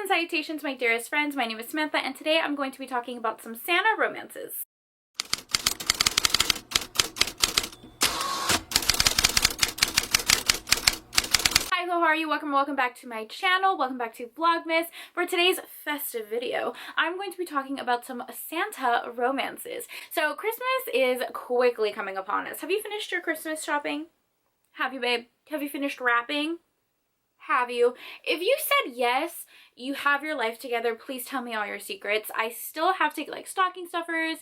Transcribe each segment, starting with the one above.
and salutations, my dearest friends. My name is Samantha, and today I'm going to be talking about some Santa romances. Hi, hello, how are you? Welcome back to my channel. Welcome back to Vlogmas. For today's festive video, I'm going to be talking about some Santa romances. So Christmas is quickly coming upon us. Have you finished your Christmas shopping? Have you, babe? Have you finished wrapping? Have you? If you said yes, you have your life together, please tell me all your secrets. I still have to get like stocking stuffers.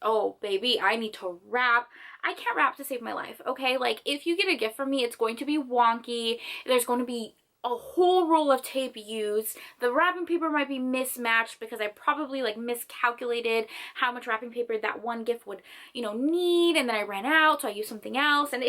Oh baby, I need to wrap. I can't wrap to save my life, okay? Like if you get a gift from me, it's going to be wonky. There's going to be a whole roll of tape used. The wrapping paper might be mismatched because I probably like miscalculated how much wrapping paper that one gift would, need, and then I ran out, so I used something else, and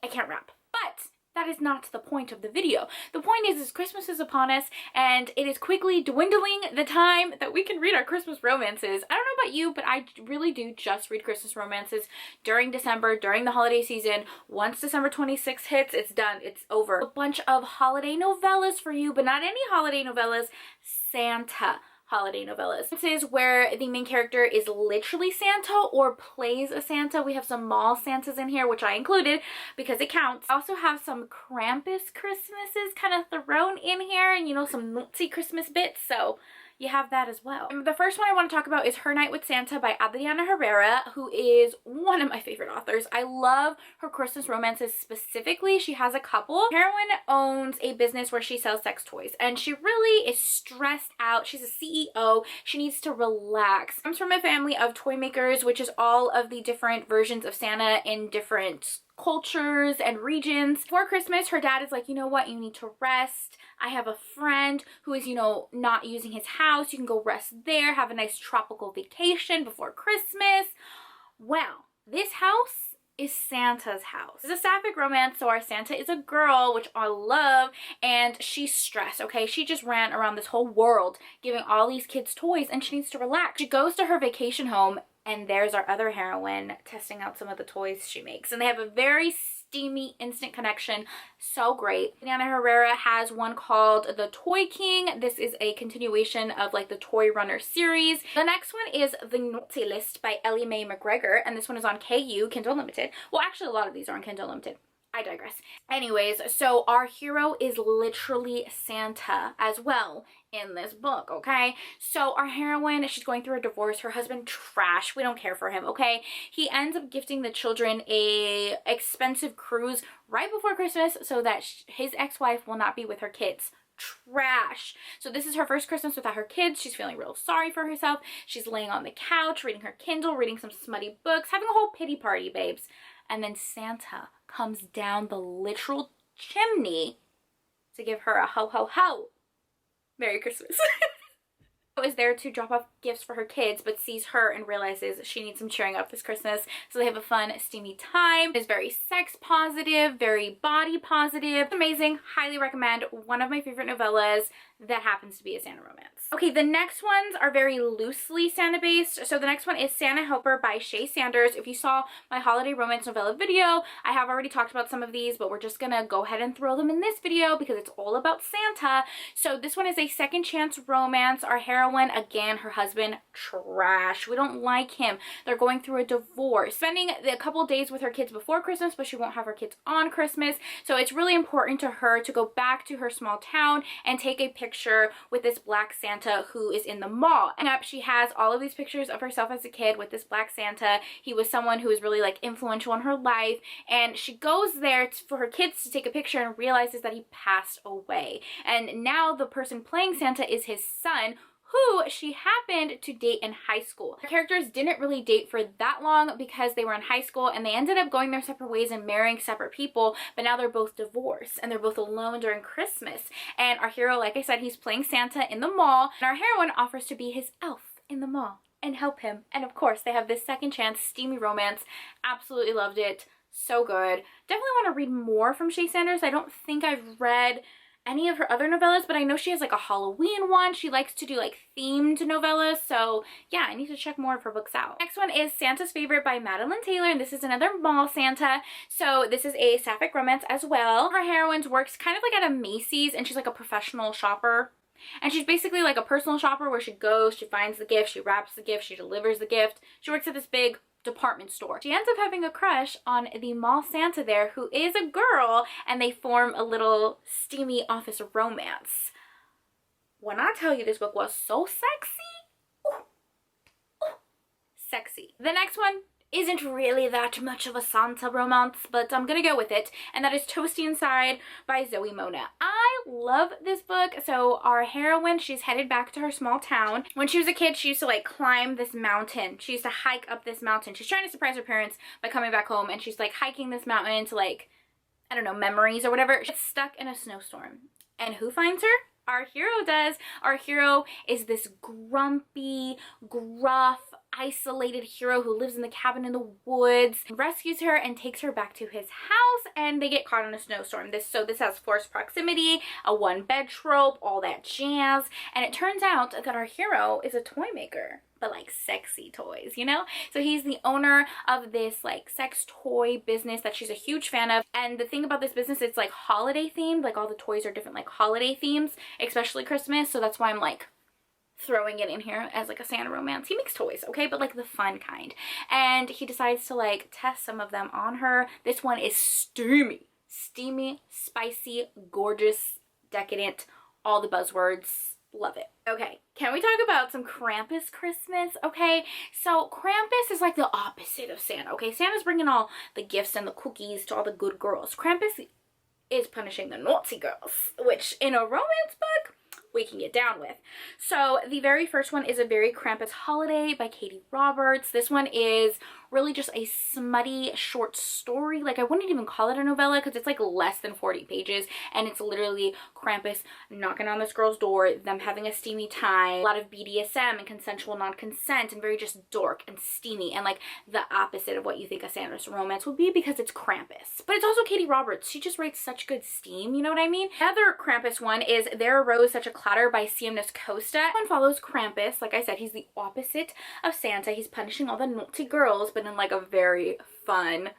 I can't wrap. But that is not the point of the video. The point is Christmas is upon us, and it is quickly dwindling the time that we can read our Christmas romances. I don't know about you, but I really do just read Christmas romances during December, during the holiday season. Once December 26th hits, it's done. It's over. A bunch of holiday novellas for you, but not any holiday novellas, Santa holiday novellas. This is where the main character is literally Santa or plays a Santa. We have some mall Santas in here, which I included because it counts. I also have some Krampus Christmases kind of thrown in here, and some Nazi Christmas bits, so you have that as well. The first one I want to talk about is Her Night with Santa by Adriana Herrera, who is one of my favorite authors. I love her Christmas romances specifically. She has a couple. Heroine owns a business where she sells sex toys, and she really is stressed out. She's a CEO. She needs to relax. Comes from a family of toy makers, which is all of the different versions of Santa in different cultures and regions. For Christmas, her dad is like, you know what, you need to rest. I have a friend who is, not using his house. You can go rest there, have a nice tropical vacation before Christmas. Well, this house is Santa's house. It's a sapphic romance, so our Santa is a girl, which I love, and she's stressed, okay? She just ran around this whole world giving all these kids toys, and she needs to relax. She goes to her vacation home, and there's our other heroine testing out some of the toys she makes. And they have a very steamy, instant connection. So great. Adriana Herrera has one called The Toy King. This is a continuation of like the Toy Runner series. The next one is The Naughty List by Ellie Mae McGregor. And this one is on KU, Kindle Unlimited. Well, actually, a lot of these are on Kindle Unlimited. I digress. Anyways, so our hero is literally Santa as well in this book, okay? So our heroine, she's going through a divorce. Her husband, trash. We don't care for him, okay? He ends up gifting the children a expensive cruise right before Christmas so that his ex-wife will not be with her kids. Trash. So this is her first Christmas without her kids. She's feeling real sorry for herself. She's laying on the couch, reading her Kindle, reading some smutty books, having a whole pity party, babes. And then Santa comes down the literal chimney to give her a ho ho ho. Merry Christmas. Is there to drop off gifts for her kids, but sees her and realizes she needs some cheering up this Christmas. So they have a fun, steamy time. It's very sex positive, very body positive. Amazing. Highly recommend. One of my favorite novellas that happens to be a Santa romance. Okay, the next ones are very loosely Santa based. So the next one is Santa Helper by Shay Sanders. If you saw my holiday romance novella video, I have already talked about some of these, but we're just gonna go ahead and throw them in this video because it's all about Santa. So this one is a second chance romance. Our heroine, again, her husband, trash. We don't like him. They're going through a divorce. Spending a couple days with her kids before Christmas, but she won't have her kids on Christmas. So it's really important to her to go back to her small town and take a picture with this black Santa who is in the mall. And up, she has all of these pictures of herself as a kid with this black Santa. He was someone who was really like influential in her life, and she goes there for her kids to take a picture and realizes that he passed away. And now the person playing Santa is his son, who she happened to date in high school. The characters didn't really date for that long because they were in high school, and they ended up going their separate ways and marrying separate people, but now they're both divorced and they're both alone during Christmas. And our hero, like I said, he's playing Santa in the mall, and our heroine offers to be his elf in the mall and help him. And of course, they have this second chance, steamy romance. Absolutely loved it. So good. Definitely want to read more from Shay Sanders. I don't think I've read any of her other novellas, but I know she has like a Halloween one. She likes to do like themed novellas, so yeah, I need to check more of her books out. Next one is Santa's Favorite by Madeline Taylor, and this is another mall Santa. So this is a sapphic romance as well. Her heroine works kind of like at a Macy's, and she's like a professional shopper. And she's basically like a personal shopper where she goes, she finds the gift, she wraps the gift, she delivers the gift. She works at this big department store. She ends up having a crush on the mall Santa there, who is a girl, and they form a little steamy office romance. When I tell you this book was so sexy, ooh, ooh, sexy. The next one isn't really that much of a Santa romance, but I'm gonna go with it, and that is Toasty Inside by Zoe Mona. I love this book. So our heroine, she's headed back to her small town. When she was a kid, she used to like climb this mountain. She used to hike up this mountain. She's trying to surprise her parents by coming back home, and she's like hiking this mountain into like, I don't know, memories or whatever. She's stuck in a snowstorm. And who finds her? Our hero does. Our hero is this grumpy, gruff, isolated hero who lives in the cabin in the woods, rescues her and takes her back to his house, and they get caught in a snowstorm. This has forced proximity, a one-bed trope, all that jazz, and it turns out that our hero is a toy maker, but like sexy toys, you know? So he's the owner of this like sex toy business that she's a huge fan of. And the thing about this business, it's like holiday themed, like all the toys are different like holiday themes, especially Christmas. So that's why I'm like throwing it in here as like a Santa romance. He makes toys, okay, but like the fun kind. And he decides to like test some of them on her. This one is steamy, spicy, gorgeous, decadent, all the buzzwords. Love it. Okay, can we talk about some Krampus Christmas? Okay, so Krampus is like the opposite of Santa, okay? Santa's bringing all the gifts and the cookies to all the good girls. Krampus is punishing the naughty girls, which in a romance book, we can get down with. So the very first one is A Very Krampus Holiday by Katie Roberts. This one is really just a smutty short story. Like, I wouldn't even call it a novella because it's like less than 40 pages, and it's literally Krampus knocking on this girl's door, them having a steamy time, a lot of BDSM and consensual non-consent, and very just dork and steamy, and like the opposite of what you think a Santa's romance would be, because it's Krampus. But it's also Katie Roberts. She just writes such good steam, you know what I mean? Another Krampus one is There Arose Such a Clatter by Siemnis Costa. One follows Krampus. Like I said, he's the opposite of Santa. He's punishing all the naughty girls, but in like a very fun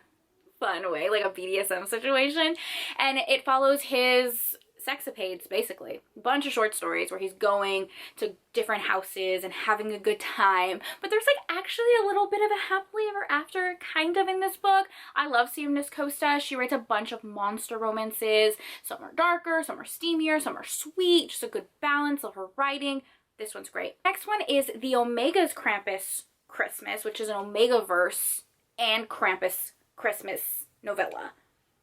way, like a BDSM situation. And it follows his sexapades, basically. A bunch of short stories where he's going to different houses and having a good time. But there's like actually a little bit of a happily ever after kind of in this book. I love Siemnis Costa. She writes a bunch of monster romances. Some are darker, some are steamier, some are sweet. Just a good balance of her writing. This one's great. Next one is The Omega's Krampus Christmas, which is an Omega-verse and Krampus Christmas novella.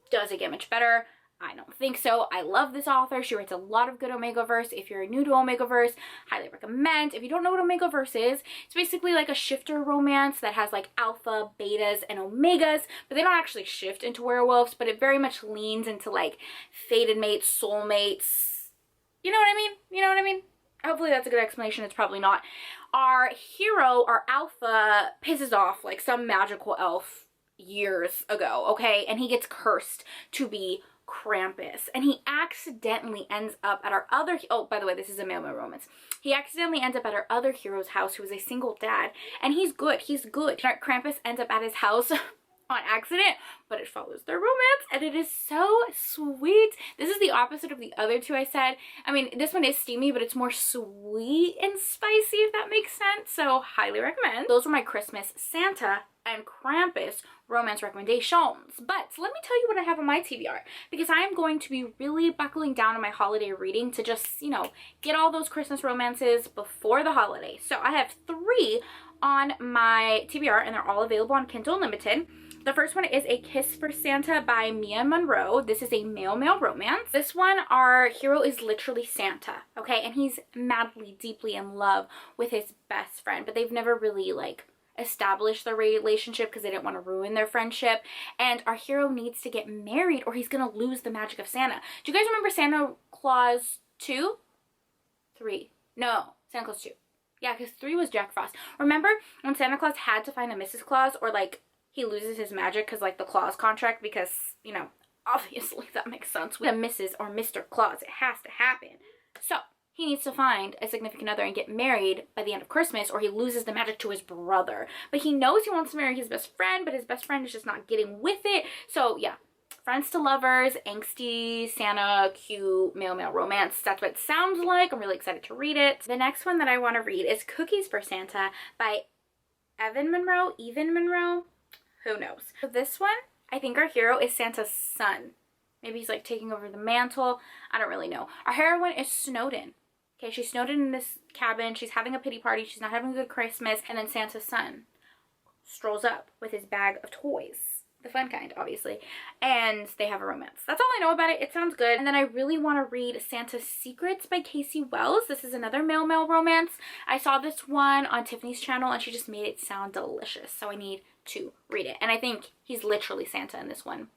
Does it get much better? I don't think so. I love this author. She writes a lot of good Omega-verse. If you're new to Omega-verse, highly recommend. If you don't know what Omega-verse is, it's basically like a shifter romance that has like alpha, betas, and omegas, but they don't actually shift into werewolves, but it very much leans into like fated mates, soulmates. You know what I mean? You know what I mean? Hopefully that's a good explanation. It's probably not. Our hero, our alpha, pisses off like some magical elf years ago, okay? And he gets cursed to be Krampus, and he accidentally ends up at our other, oh, by the way, this is a male romance. He accidentally ends up at our other hero's house, who is a single dad, and he's good. Krampus ends up at his house on accident, but it follows their romance, and it is so sweet. This is the opposite of the other two I said. I mean, this one is steamy, but it's more sweet and spicy, if that makes sense, so highly recommend. Those were my Christmas Santa and Krampus romance recommendations. But let me tell you what I have on my TBR, because I am going to be really buckling down on my holiday reading to just, you know, get all those Christmas romances before the holiday. So I have 3 on my TBR, and they're all available on Kindle Unlimited. The first one is A Kiss for Santa by Mia Monroe. This is a male-male romance. This one, our hero is literally Santa, okay? And he's madly, deeply in love with his best friend, but they've never really, like, established their relationship because they didn't want to ruin their friendship. And our hero needs to get married or he's gonna lose the magic of Santa. Do you guys remember Santa Claus 2? 3. No, Santa Claus 2. Yeah, because 3 was Jack Frost. Remember when Santa Claus had to find a Mrs. Claus, or like he loses his magic because like the Claus contract, because, you know, obviously that makes sense. With a Mrs. or Mr. Claus, it has to happen. So he needs to find a significant other and get married by the end of Christmas, or he loses the magic to his brother. But he knows he wants to marry his best friend, but his best friend is just not getting with it. So yeah, friends to lovers, angsty, Santa, cute, male-male romance. That's what it sounds like. I'm really excited to read it. The next one that I want to read is Cookies for Santa by Evan Monroe, who knows. So this one, I think our hero is Santa's son. Maybe he's like taking over the mantle. I don't really know. Our heroine is Snowden. Okay, she's snowed in this cabin. She's having a pity party. She's not having a good Christmas. And then Santa's son strolls up with his bag of toys. The fun kind, obviously. And they have a romance. That's all I know about it. It sounds good. And then I really want to read Santa's Secrets by Casey Wells. This is another male-male romance. I saw this one on Tiffany's channel and she just made it sound delicious. So I need to read it. And I think he's literally Santa in this one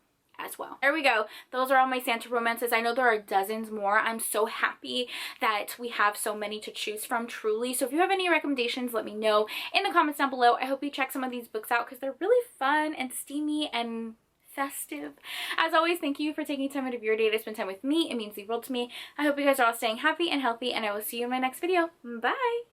as well. There we go. Those are all my Santa romances. I know there are dozens more. I'm so happy that we have so many to choose from, truly. So if you have any recommendations, let me know in the comments down below. I hope you check some of these books out because they're really fun and steamy and festive. As always, thank you for taking time out of your day to spend time with me. It means the world to me. I hope you guys are all staying happy and healthy, and I will see you in my next video. Bye!